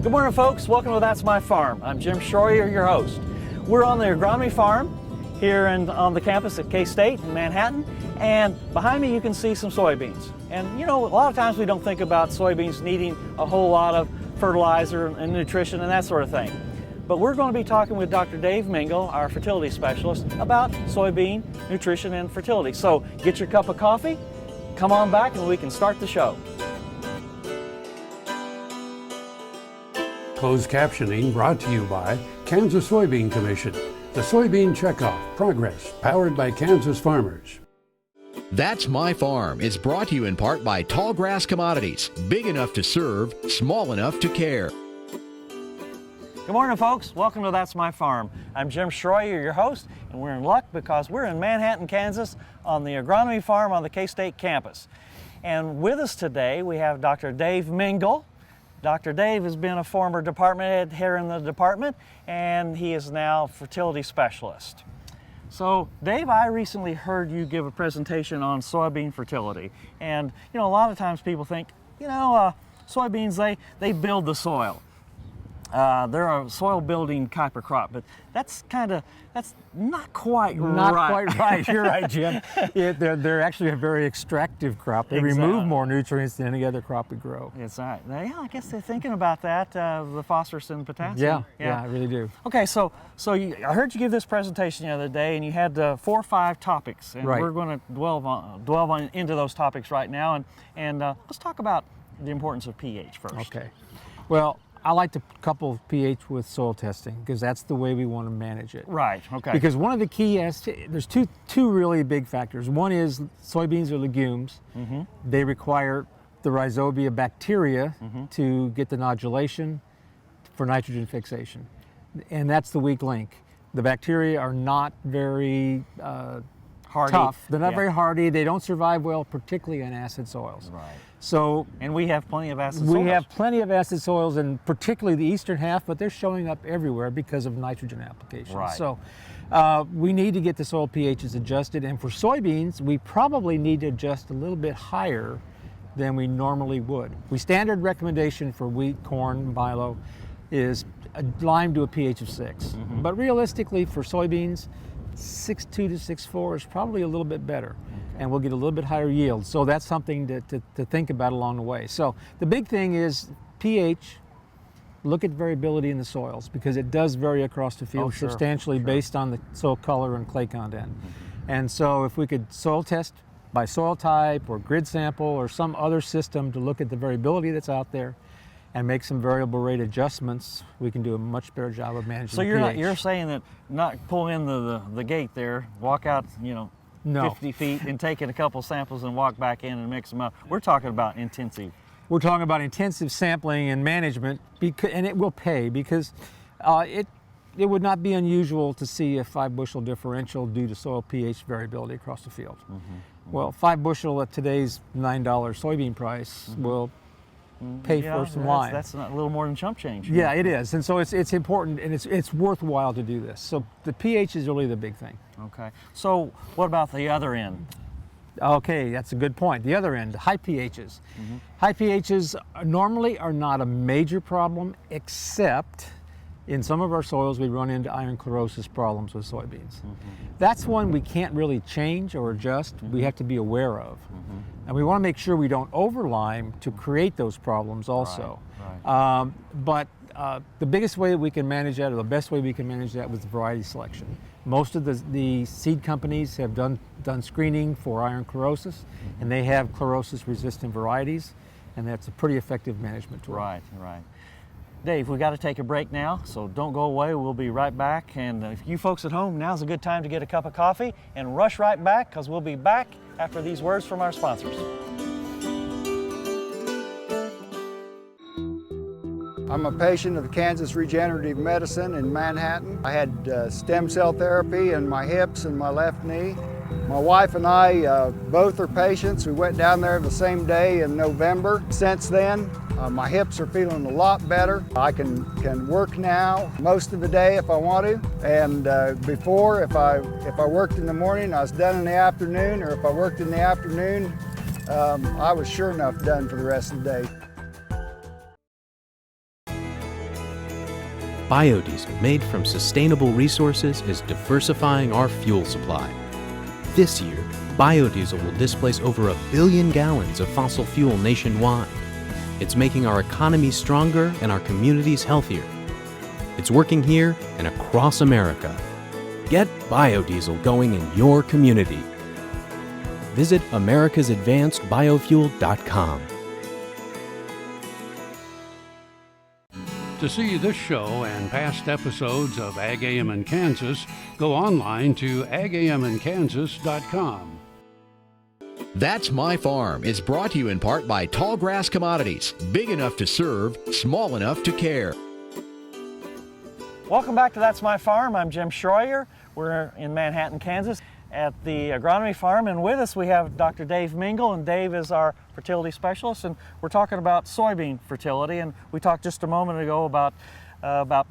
Good morning, folks. Welcome to That's My Farm. I'm Jim Shroyer, your host. We're on the agronomy farm here on the campus at K-State in Manhattan, and behind me you can see some soybeans. And you know, a lot of times we don't think about soybeans needing a whole lot of fertilizer and nutrition and that sort of thing. But we're going to be talking with Dr. Dave Mengel, our fertility specialist, about soybean nutrition and fertility. So get your cup of coffee, come on back, and we can start the show. Closed captioning brought to you by Kansas Soybean Commission. The Soybean Checkoff Progress, powered by Kansas farmers. That's My Farm is brought to you in part by Tallgrass Commodities, big enough to serve, small enough to care. Good morning, folks. Welcome to That's My Farm. I'm Jim Shroyer, your host, and we're in luck because we're in Manhattan, Kansas on the agronomy farm on the K-State campus. And with us today, we have Dr. Dave Mengel. Dr. Dave has been a former department head here in the department, and he is now fertility specialist. So, Dave, I recently heard you give a presentation on soybean fertility. And, you know, a lot of times people think, soybeans, they build the soil. They're a soil building type of crop, but that's not quite right. Not quite right. You're right, Jim. They're actually a very extractive crop. They remove more nutrients than any other crop we grow. It's right. Yeah, I guess they're thinking about that, the phosphorus and potassium. Yeah, I really do. Okay, so I heard you give this presentation the other day, and you had 4 or 5 topics, and we're going to dwell into those topics right now, and let's talk about the importance of pH first. Okay. Well, I like to couple pH with soil testing because that's the way we want to manage it. Right, okay. Because one of the key, there's two really big factors. One is soybeans are legumes. Mm-hmm. They require the rhizobia bacteria to get the nodulation for nitrogen fixation. And that's the weak link. The bacteria are not very hardy. Tough. They're not very hardy. They don't survive well, particularly in acid soils. Right. So, and we have plenty of acid soils. We have plenty of acid soils, and particularly the eastern half, but they're showing up everywhere because of nitrogen application. Right. So we need to get the soil pHs adjusted, and for soybeans, we probably need to adjust a little bit higher than we normally would. Standard recommendation for wheat, corn, milo is lime to a pH of 6. Mm-hmm. But realistically, for soybeans, 6.2 to 6.4 is probably a little bit better, and we'll get a little bit higher yield. So that's something to think about along the way. So the big thing is pH. Look at variability in the soils because it does vary across the field substantially based on the soil color and clay content. Mm-hmm. And so if we could soil test by soil type or grid sample or some other system to look at the variability that's out there and make some variable rate adjustments, we can do a much better job of managing. So you're saying that not pull in the gate there, walk out, 50 feet and take in a couple samples and walk back in and mix them up. We're talking about intensive. We're talking about intensive sampling and management, and it will pay because it would not be unusual to see a 5 bushel differential due to soil pH variability across the field. Mm-hmm. Mm-hmm. Well, 5 bushel at today's $9 soybean price will pay for some lime. That's a little more than chump change. Yeah, it is, and so it's important and it's worthwhile to do this. So the pH is really the big thing. Okay. So what about the other end? Okay, that's a good point. The other end, high pHs. Mm-hmm. High pHs normally are not a major problem, except in some of our soils we run into iron chlorosis problems with soybeans. Mm-hmm. That's one we can't really change or adjust. Mm-hmm. We have to be aware of. Mm-hmm. And we want to make sure we don't over-lime to create those problems also. Right. But the biggest way that we can manage that, or the best way we can manage that, was variety selection. Most of the seed companies have done screening for iron chlorosis, and they have chlorosis-resistant varieties, and that's a pretty effective management tool. Right. Dave, we got to take a break now, so don't go away. We'll be right back. And if you folks at home, now's a good time to get a cup of coffee and rush right back, because we'll be back after these words from our sponsors. I'm a patient of Kansas Regenerative Medicine in Manhattan. I had stem cell therapy in my hips and my left knee. My wife and I both are patients. We went down there the same day in November. Since then, my hips are feeling a lot better. I can work now most of the day if I want to. And before, if I worked in the morning, I was done in the afternoon, or if I worked in the afternoon, I was sure enough done for the rest of the day. Biodiesel made from sustainable resources is diversifying our fuel supply. This year, biodiesel will displace over 1 billion gallons of fossil fuel nationwide. It's making our economy stronger and our communities healthier. It's working here and across America. Get biodiesel going in your community. Visit americasadvancedbiofuel.com. To see this show and past episodes of Ag AM in Kansas, go online to agamandkansas.com. That's My Farm is brought to you in part by Tallgrass Commodities, big enough to serve, small enough to care. Welcome back to That's My Farm. I'm Jim Shroyer. We're in Manhattan, Kansas at the agronomy farm, and with us we have Dr. Dave Mengel, and Dave is our fertility specialist, and we're talking about soybean fertility. And we talked just a moment ago about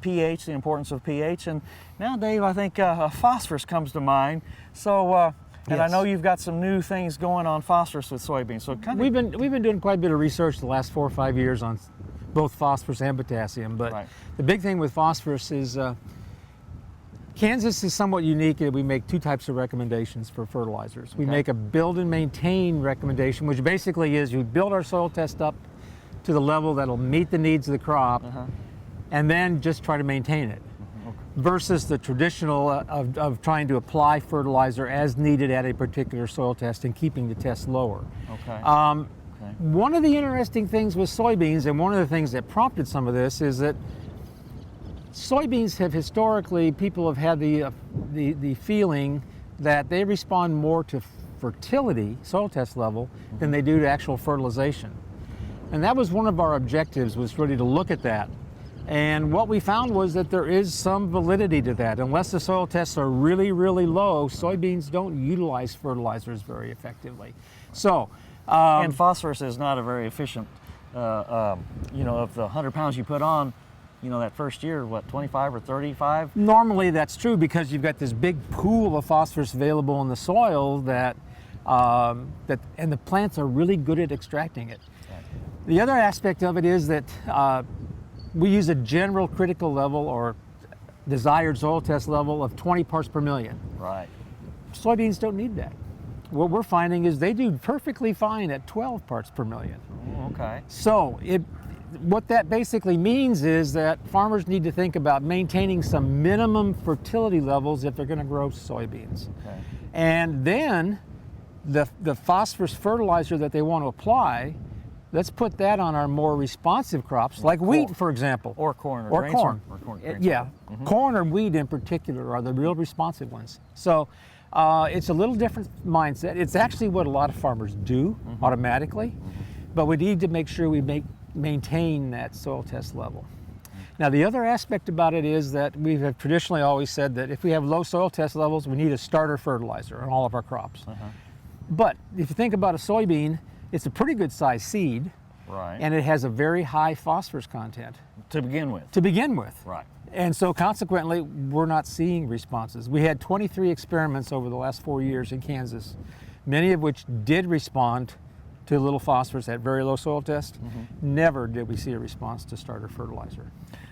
pH, the importance of pH, and now, Dave, I think phosphorus comes to mind. So, and I know you've got some new things going on phosphorus with soybeans. So we've been doing quite a bit of research the last 4 or 5 years on both phosphorus and potassium, but the big thing with phosphorus is Kansas is somewhat unique in that we make 2 types of recommendations for fertilizers. We make a build and maintain recommendation, which basically is you build our soil test up to the level that'll meet the needs of the crop, and then just try to maintain it, versus the traditional of trying to apply fertilizer as needed at a particular soil test and keeping the test lower. One of the interesting things with soybeans, and one of the things that prompted some of this, is that soybeans have historically, people have had the feeling that they respond more to fertility, soil test level, than they do to actual fertilization. And that was one of our objectives, was really to look at that. And what we found was that there is some validity to that. Unless the soil tests are really, really low, soybeans don't utilize fertilizers very effectively. So, and phosphorus is not a very efficient, of the 100 pounds you put on, that first year, what, 25 or 35? Normally that's true because you've got this big pool of phosphorus available in the soil and the plants are really good at extracting it. The other aspect of it is that we use a general critical level or desired soil test level of 20 parts per million. Right. Soybeans don't need that. What we're finding is they do perfectly fine at 12 parts per million. Okay. So what that basically means is that farmers need to think about maintaining some minimum fertility levels if they're going to grow soybeans. Okay. And then the phosphorus fertilizer that they want to apply, let's put that on our more responsive crops, like wheat, for example. Or corn. Or corn. Yeah. Mm-hmm. Corn or wheat in particular are the real responsive ones. So it's a little different mindset. It's actually what a lot of farmers do automatically, but we need to make sure we maintain that soil test level. Now, the other aspect about it is that we have traditionally always said that if we have low soil test levels, we need a starter fertilizer on all of our crops. But if you think about a soybean, it's a pretty good sized seed, and it has a very high phosphorus content. To begin with. Right. And so consequently, we're not seeing responses. We had 23 experiments over the last 4 years in Kansas, many of which did respond to a little phosphorus at very low soil test. Never did we see a response to starter fertilizer.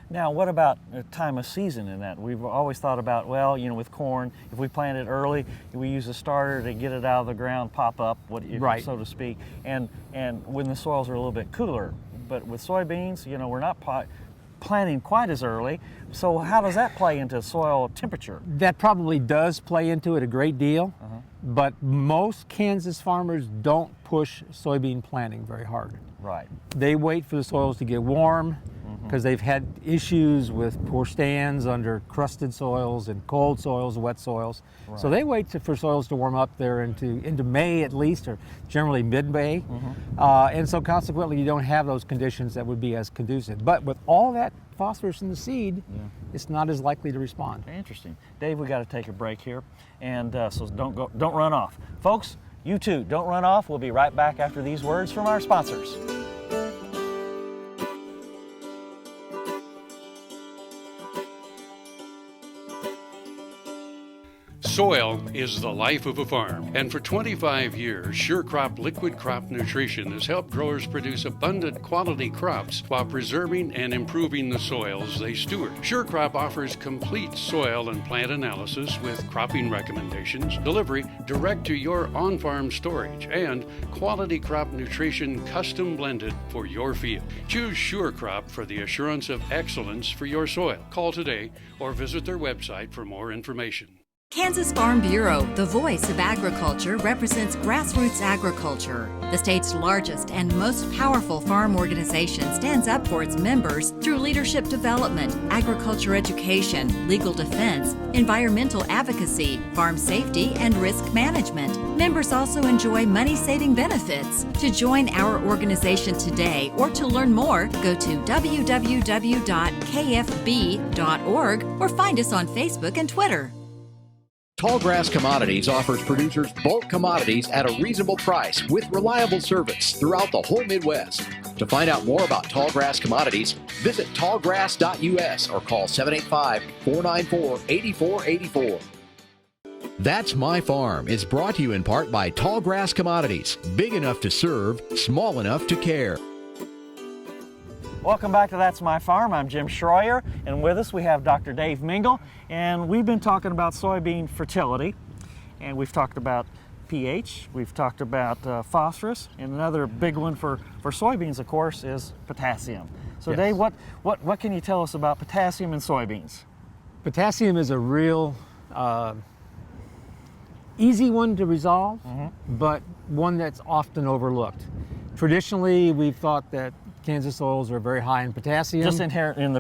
Now, what about the time of season in that? We've always thought about, well, with corn, if we plant it early, we use a starter to get it out of the ground, pop up, so to speak, and when the soils are a little bit cooler. But with soybeans, we're not planting quite as early. So how does that play into soil temperature? That probably does play into it a great deal, but most Kansas farmers don't push soybean planting very hard. Right. They wait for the soils to get warm because they've had issues with poor stands under crusted soils and cold soils, wet soils. Right. So they wait for soils to warm up there into May at least, or generally mid-May. And so consequently you don't have those conditions that would be as conducive. But with all that phosphorus in the seed, it's not as likely to respond. Interesting. Dave, we got to take a break here, and so don't run off. Folks, you too, don't run off. We'll be right back after these words from our sponsors. Soil is the life of a farm, and for 25 years, SureCrop Liquid Crop Nutrition has helped growers produce abundant quality crops while preserving and improving the soils they steward. SureCrop offers complete soil and plant analysis with cropping recommendations, delivery direct to your on-farm storage, and quality crop nutrition custom blended for your field. Choose SureCrop for the assurance of excellence for your soil. Call today or visit their website for more information. Kansas Farm Bureau, the voice of agriculture, represents grassroots agriculture. The state's largest and most powerful farm organization stands up for its members through leadership development, agriculture education, legal defense, environmental advocacy, farm safety, and risk management. Members also enjoy money-saving benefits. To join our organization today or to learn more, go to www.kfb.org or find us on Facebook and Twitter. Tallgrass Commodities offers producers bulk commodities at a reasonable price with reliable service throughout the whole Midwest. To find out more about Tallgrass Commodities, visit tallgrass.us or call 785-494-8484. That's My Farm is brought to you in part by Tallgrass Commodities, big enough to serve, small enough to care. Welcome back to That's My Farm. I'm Jim Shroyer, and with us we have Dr. Dave Mengel, and we've been talking about soybean fertility, and we've talked about pH, we've talked about phosphorus, and another big one for soybeans, of course, is potassium. So yes. Dave, what can you tell us about potassium in soybeans? Potassium is a real easy one to resolve, but one that's often overlooked. Traditionally, we've thought that Kansas soils are very high in potassium. Just inherently in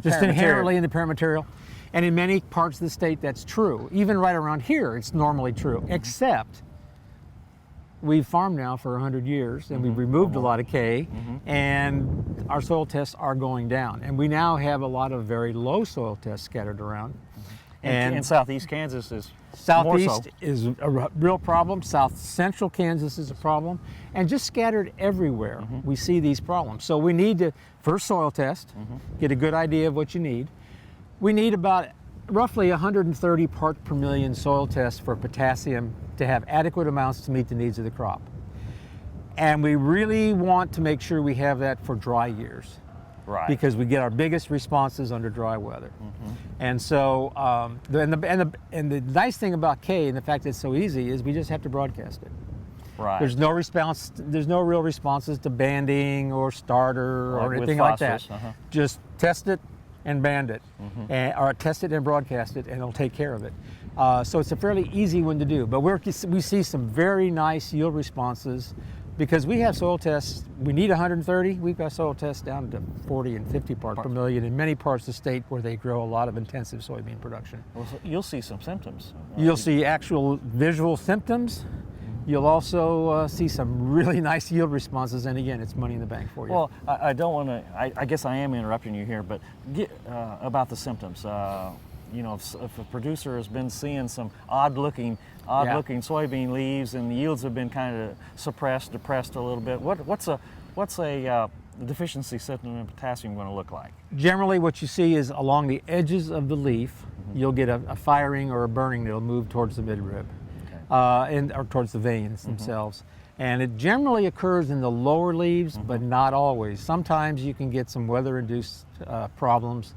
the parent material. And in many parts of the state, that's true. Even right around here, it's normally true, except we've farmed now for 100 years, and we've removed a lot of K, and our soil tests are going down. And we now have a lot of very low soil tests scattered around. And southeast Kansas is Southeast is a real problem. South central Kansas is a problem. And just scattered everywhere, we see these problems. So we need to first soil test, get a good idea of what you need. We need about roughly 130 parts per million soil tests for potassium to have adequate amounts to meet the needs of the crop. And we really want to make sure we have that for dry years. Right. Because we get our biggest responses under dry weather. And so, the nice thing about K and the fact that it's so easy is we just have to broadcast it. Right. There's no response, there's no real responses to banding or starter or anything like that. Just test it and band it, or test it and broadcast it, and it'll take care of it. So it's a fairly easy one to do, but we see some very nice yield responses. Because we have soil tests, we need 130, we've got soil tests down to 40 and 50 parts per million in many parts of the state where they grow a lot of intensive soybean production. Well, so you'll see some symptoms. You'll see actual visual symptoms. You'll also see some really nice yield responses, and again, it's money in the bank for you. Well, I don't want to, I guess I am interrupting you here, but about the symptoms. You know, if a producer has been seeing some odd-looking soybean leaves and the yields have been kind of suppressed, depressed a little bit, what's a deficiency symptom in potassium going to look like? Generally, what you see is along the edges of the leaf, you'll get a firing or a burning that'll move towards the midrib, or towards the veins themselves. And it generally occurs in the lower leaves, but not always. Sometimes you can get some weather-induced problems,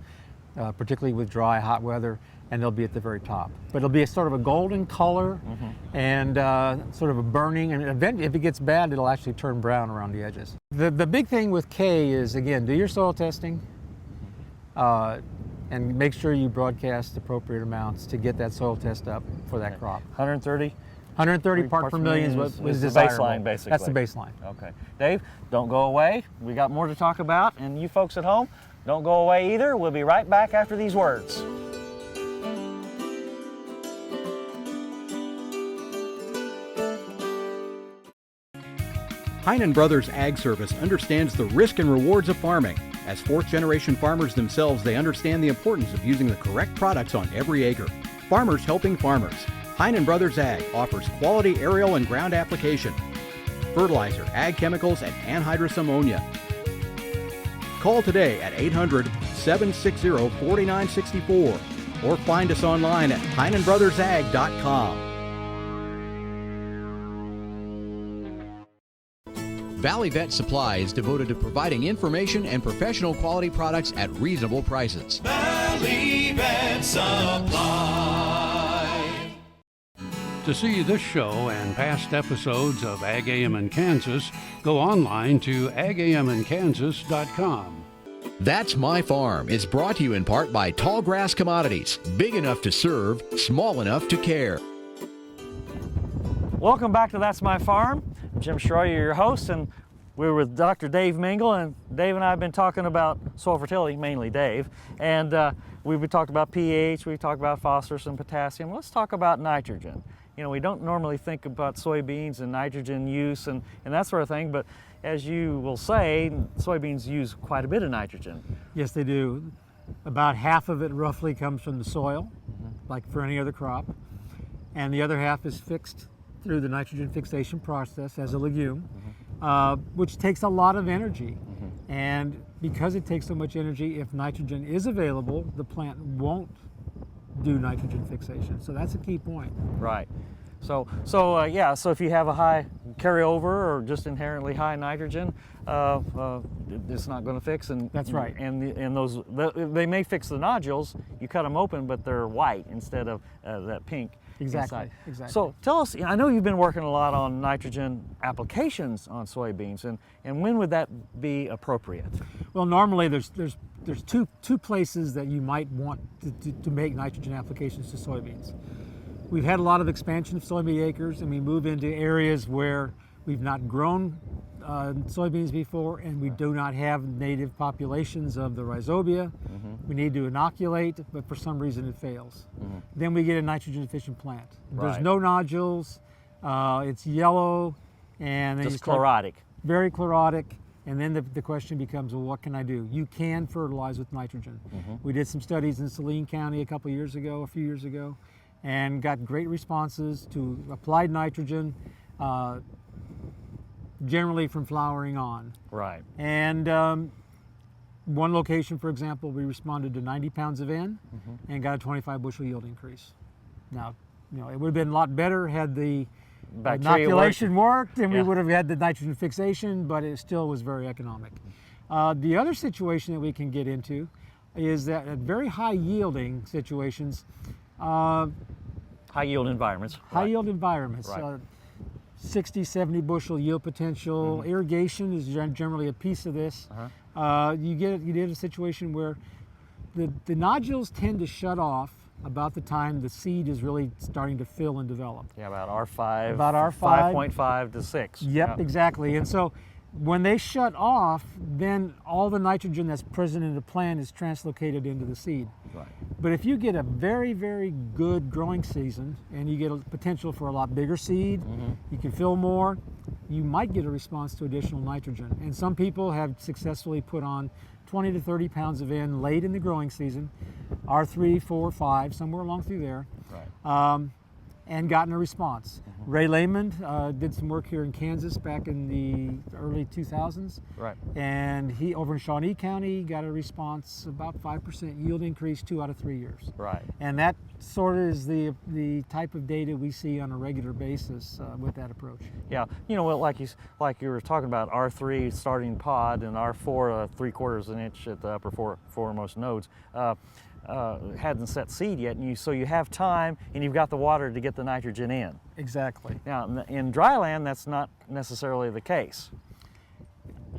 particularly with dry, hot weather, and they'll be at the very top. But it'll be a sort of a golden color and sort of a burning, and eventually, if it gets bad, it'll actually turn brown around the edges. The big thing with K is, again, do your soil testing and make sure you broadcast appropriate amounts to get that soil test up for that crop. 130 parts per million is the desirable. Baseline, basically. That's the baseline. Okay. Dave, don't go away. We got more to talk about, and you folks at home, don't go away either. We'll be right back after these words. Heinen Brothers Ag Service understands the risk and rewards of farming. As fourth-generation farmers themselves, they understand the importance of using the correct products on every acre. Farmers helping farmers. Heinen Brothers Ag offers quality aerial and ground application, fertilizer, ag chemicals, and anhydrous ammonia. Call today at 800-760-4964 or find us online at HeinenBrothersAg.com. Valley Vet Supply is devoted to providing information and professional quality products at reasonable prices. Valley Vet Supply. To see this show and past episodes of Ag AM in Kansas, go online to agamandkansas.com. That's My Farm is brought to you in part by Tallgrass Commodities, big enough to serve, small enough to care. Welcome back to That's My Farm. I'm Jim Shroyer, your host, and we're with Dr. Dave Mengel, and Dave and I have been talking about soil fertility, mainly Dave, and we've talked about pH, we've talked about phosphorus and potassium. Let's talk about nitrogen. You know, we don't normally think about soybeans and nitrogen use and that sort of thing, but as you will say, soybeans use quite a bit of nitrogen. Yes, they do. About half of it roughly comes from the soil, like for any other crop, and the other half is fixed through the nitrogen fixation process as a legume, which takes a lot of energy. And because it takes so much energy, if nitrogen is available, the plant won't do nitrogen fixation. So that's a key point. Right. So if you have a high carryover or just inherently high nitrogen, it's not going to fix. And that's right. And they may fix the nodules. You cut them open, but they're white instead of that pink. Exactly. Inside. Exactly. So tell us. I know you've been working a lot on nitrogen applications on soybeans, and when would that be appropriate? Well, normally there's two places that you might want to make nitrogen applications to soybeans. We've had a lot of expansion of soybean acres, and we move into areas where we've not grown soybeans before, and we do not have native populations of the rhizobia. We need to inoculate, but for some reason it fails. Then we get a nitrogen efficient plant. There's no nodules, it's yellow, and then just chlorotic. Very chlorotic. And then the question becomes, well, what can I do? You can fertilize with nitrogen. We did some studies in Saline County a few years ago, and got great responses to applied nitrogen, generally from flowering on. Right. And one location, for example, we responded to 90 pounds of N and got a 25 bushel yield increase. Now, you know, it would have been a lot better had the inoculation worked and we would have had the nitrogen fixation, but it still was very economic. The other situation that we can get into is that at very high yielding situations, high yield environments. High yield environments. Right. 60, 70 bushel yield potential. Irrigation is generally a piece of this. You get a situation where the nodules tend to shut off about the time the seed is really starting to fill and develop. Yeah, about R5. About R5. 5.5 to 6. Yep, exactly. And so when they shut off, then all the nitrogen that's present in the plant is translocated into the seed. Right. But if you get a very, very good growing season and you get a potential for a lot bigger seed, you can fill more, you might get a response to additional nitrogen. And some people have successfully put on 20 to 30 pounds of N late in the growing season, R3, 4, 5, somewhere along through there. Right. And gotten a response. Ray Lehman did some work here in Kansas back in the early 2000s. Right. And he, over in Shawnee County, got a response, about 5% yield increase 2 out of 3 years. Right. And that sort of is the type of data we see on a regular basis with that approach. Yeah, you know, like you were talking about, R3 starting pod and R4 3/4 inch at the upper foremost nodes. Hadn't set seed yet, and so you have time and you've got the water to get the nitrogen in. Exactly. Now, in dry land, that's not necessarily the case.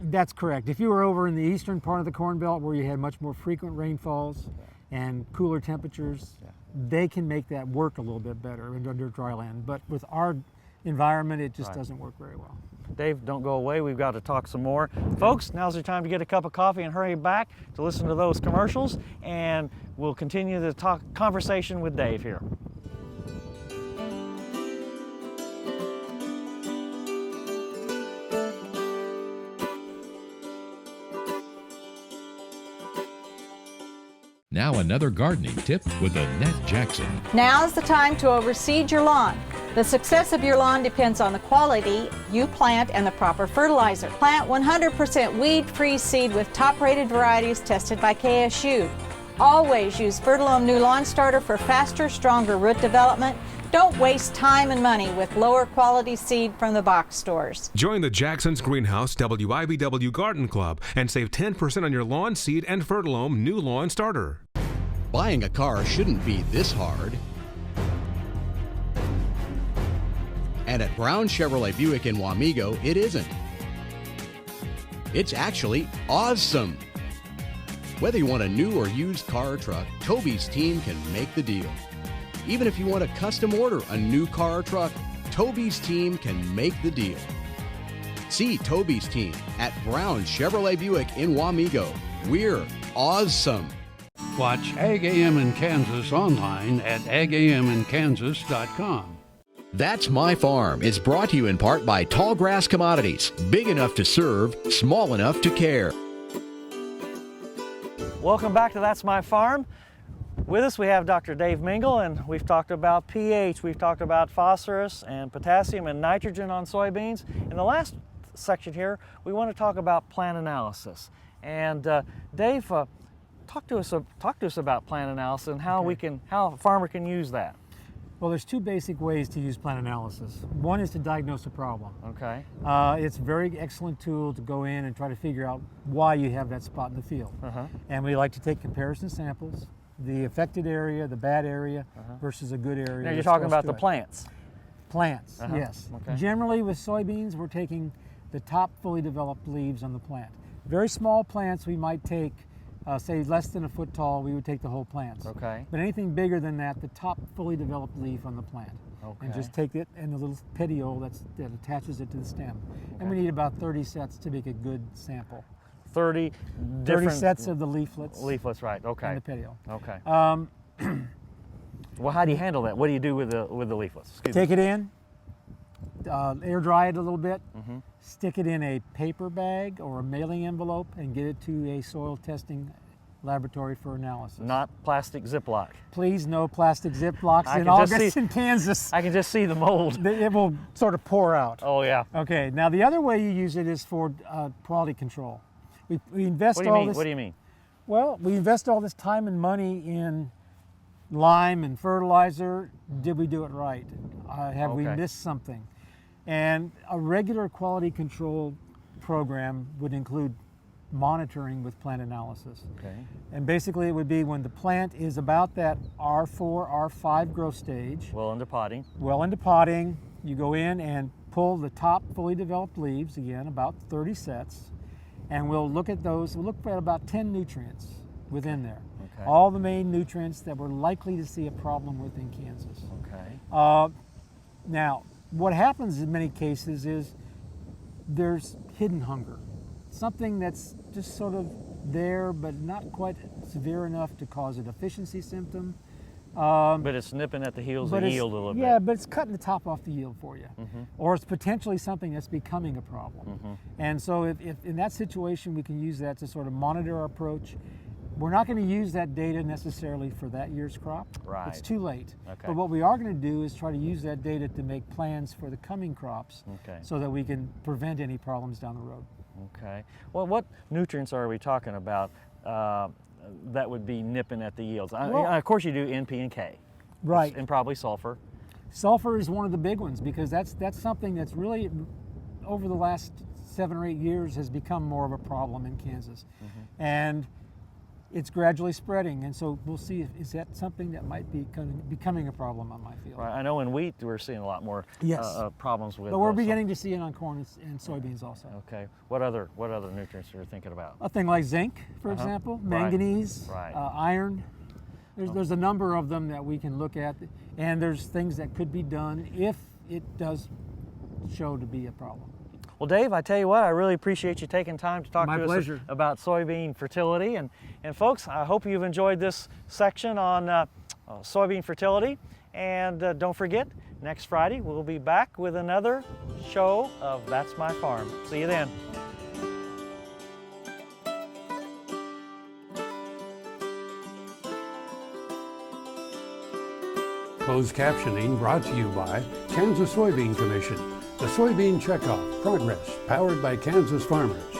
That's correct. If you were over in the eastern part of the Corn Belt where you had much more frequent rainfalls and cooler temperatures, they can make that work a little bit better under dry land. But with our environment, it just doesn't work very well. Dave, don't go away. We've got to talk some more. Folks, now's your time to get a cup of coffee and hurry back to listen to those commercials, and we'll continue the conversation with Dave here. Now another gardening tip with Annette Jackson. Now's the time to overseed your lawn. The success of your lawn depends on the quality you plant and the proper fertilizer. Plant 100% weed-free seed with top-rated varieties tested by KSU. Always use Fertilome New Lawn Starter for faster, stronger root development. Don't waste time and money with lower quality seed from the box stores. Join the Jackson's Greenhouse WIBW Garden Club and save 10% on your lawn seed and Fertilome new lawn starter. Buying a car shouldn't be this hard. And at Brown Chevrolet Buick in Wamego, it isn't. It's actually awesome. Whether you want a new or used car or truck, Toby's team can make the deal. Even if you want to custom order a new car or truck, Toby's team can make the deal. See Toby's team at Brown Chevrolet Buick in Wamego. We're awesome. Watch Ag AM in Kansas online at agaminkansas.com. That's My Farm is brought to you in part by Tallgrass Commodities. Big enough to serve, small enough to care. Welcome back to That's My Farm. With us we have Dr. Dave Mengel, and we've talked about pH, we've talked about phosphorus and potassium and nitrogen on soybeans. In the last section here, we want to talk about plant analysis. And Dave, talk to us about plant analysis and how how a farmer can use that. Well, there's two basic ways to use plant analysis. One is to diagnose a problem. Okay. It's a very excellent tool to go in and try to figure out why you have that spot in the field. And we like to take comparison samples, the affected area, the bad area versus a good area. Now you're talking about the plants. Plants, yes. Okay. Generally with soybeans, we're taking the top fully developed leaves on the plant. Very small plants we might take, say less than a foot tall, we would take the whole plants. Okay. But anything bigger than that, the top fully developed leaf on the plant. Okay. And just take it and the little petiole that attaches it to the stem. And we need about 30 sets to make a good sample. 30 sets of the leaflets. Leaflets, right, okay. And the petiole. Okay. Well, how do you handle that? What do you do with the leaflets? Take it in, air dry it a little bit, stick it in a paper bag or a mailing envelope and get it to a soil testing laboratory for analysis. Not plastic Ziploc. Please, no plastic Ziplocs in August in Kansas. I can just see the mold. It will sort of pour out. Oh yeah. Okay, now the other way you use it is for quality control. We invest all this. What do you mean? Well, we invest all this time and money in lime and fertilizer. Did we do it right? Have we missed something? And a regular quality control program would include monitoring with plant analysis. Okay. And basically it would be when the plant is about that R4, R5 growth stage. Well into potting. Well into potting, you go in and pull the top fully developed leaves, again about 30 sets, and we'll look at those. We'll look at about 10 nutrients within there. Okay. All the main nutrients that we're likely to see a problem with in Kansas. Okay. Now, what happens in many cases is there's hidden hunger. Something that's just sort of there, but not quite severe enough to cause a deficiency symptom. But it's nipping at the heels of yield a little bit. Yeah, but it's cutting the top off the yield for you. Or it's potentially something that's becoming a problem. And so if in that situation, we can use that to sort of monitor our approach. We're not going to use that data necessarily for that year's crop. Right. It's too late. Okay. But what we are going to do is try to use that data to make plans for the coming crops so that we can prevent any problems down the road. Okay. Well, what nutrients are we talking about that would be nipping at the yields? Of course you do N, P, and K. Right. And probably sulfur. Sulfur is one of the big ones because that's something that's really, over the last 7 or 8 years, has become more of a problem in Kansas. And it's gradually spreading, and so we'll see is that something that might be becoming a problem on my field. Right. I know in wheat we're seeing a lot more problems with. But we're beginning to see it on corn and soybeans also. Okay. What other nutrients are you thinking about? A thing like zinc, for example, manganese, iron. There's a number of them that we can look at, and there's things that could be done if it does show to be a problem. Well, Dave, I tell you what, I really appreciate you taking time to talk to us about soybean fertility. And folks, I hope you've enjoyed this section on soybean fertility. And don't forget, next Friday we'll be back with another show of That's My Farm. See you then. Closed captioning brought to you by Kansas Soybean Commission. The Soybean Checkoff Progress, powered by Kansas farmers.